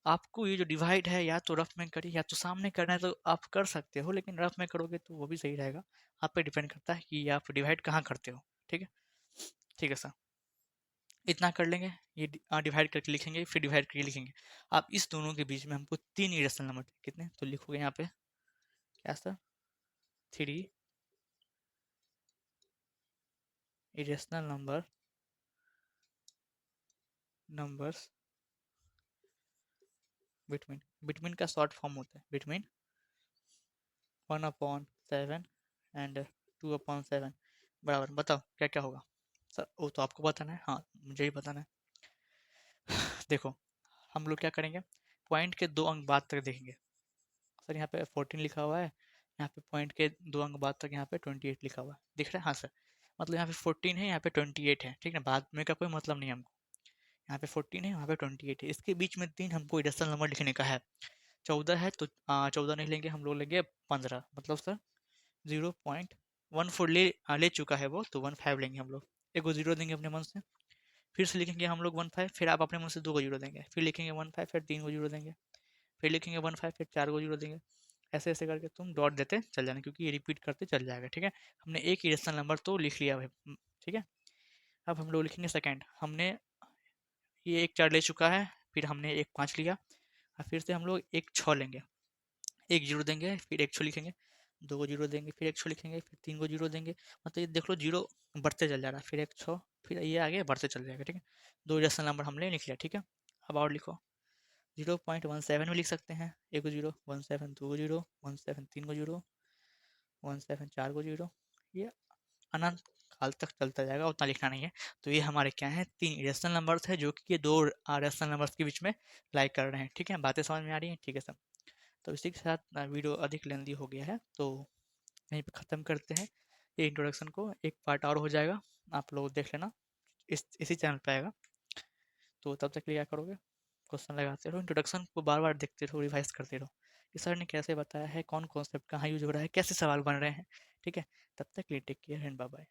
आपको ये जो डिवाइड है या तो रफ में करिए या तो सामने करना है तो आप कर सकते हो, लेकिन रफ में करोगे तो वो भी सही रहेगा। आप पे डिपेंड करता है कि आप डिवाइड कहाँ करते हो। ठीक है, ठीक है सर। इतना कर लेंगे, ये डिवाइड करके लिखेंगे, फिर डिवाइड करके लिखेंगे। अब इस दोनों के बीच में हमको 3 इरेशनल नंबर कितने, तो लिखोगे यहाँ पे क्या sir, 3 irrational numbers between. Between का शॉर्ट फॉर्म होता है बिटवीन 1/7 एंड 2/7 बराबर। बताओ क्या क्या होगा सर, वो तो आपको बताना है, हाँ मुझे ही बताना है। देखो हम लोग क्या करेंगे, पॉइंट के 2 अंक बाद तक देखेंगे। सर यहाँ पे 14 लिखा हुआ है, यहाँ पे पॉइंट के 2 अंक बाद तक यहाँ पे 28 लिखा हुआ है, दिख रहा है? हाँ सर, मतलब यहाँ पे 14 है, यहाँ पे 28 है, ठीक है, बाद में का कोई मतलब नहीं हमको। यहाँ पे 14 है, यहाँ पे 28 है, इसके बीच में 3 हमको इरेशनल नंबर लिखने का है। 14 है तो 14 नहीं लेंगे, हम लोग लेंगे 15, मतलब सर 0.14 ले चुका है वो, तो 15 लेंगे हम लोग। एक को जीरो देंगे अपने मन से, फिर से लिखेंगे हम लोग 15, फिर आप अपने मन से 2 को जीरो देंगे, फिर लिखेंगे 15, फिर 3 को जीरो देंगे, फिर लिखेंगे 15, फिर 4 को जीरो देंगे। ऐसे ऐसे करके तुम डॉट देते चल जाना, क्योंकि ये रिपीट करते चल जाएगा। ठीक है, हमने एक इरेशनल नंबर तो लिख लिया भाई। ठीक है, अब हम लोग लिखेंगे सेकंड। हमने ये एक 4 ले चुका है, फिर हमने एक 5 लिया, और फिर से हम लोग एक 6 लेंगे, एक जीरो देंगे, फिर एक 6 लिखेंगे, 2 को जीरो देंगे, फिर एक 6 लिखेंगे, फिर 3 को जीरो देंगे। मतलब ये देख लो जीरो बढ़ते चल जा रहा है, फिर एक 6, फिर ये आगे बढ़ते चल जाएगा। ठीक है, 2 इरेशनल नंबर हमने लिख लिया। ठीक है, अब और लिखो, 0.17 में लिख सकते हैं, एक को जीरो, 17 2 को जीरो, 17 3 को जीरो, 17 4 को जीरो, ये अनंत काल तक चलता जाएगा, उतना लिखना नहीं है। तो ये हमारे क्या है, 3 इरेशनल नंबर्स है जो कि ये 2 रेशनल नंबर्स के बीच में लाई कर रहे हैं। ठीक है, बातें समझ में आ रही हैं? ठीक है सर। तो इसी के साथ वीडियो अधिक लेंदी हो गया है, तो यहीं पे ख़त्म करते हैं ये इंट्रोडक्शन को। एक पार्ट और हो जाएगा, आप लोग देख लेना, इसी चैनल पे आएगा। तो तब तक के लिए क्या करोगे, क्वेश्चन लगाते रहो, इंट्रोडक्शन को बार बार देखते रहो, रिवाइज करते रहो कि सर ने कैसे बताया है, कौन कॉन्सेप्ट कहाँ यूज हो रहा है, कैसे सवाल बन रहे हैं। ठीक है, तब तक के लिए take care and bye bye.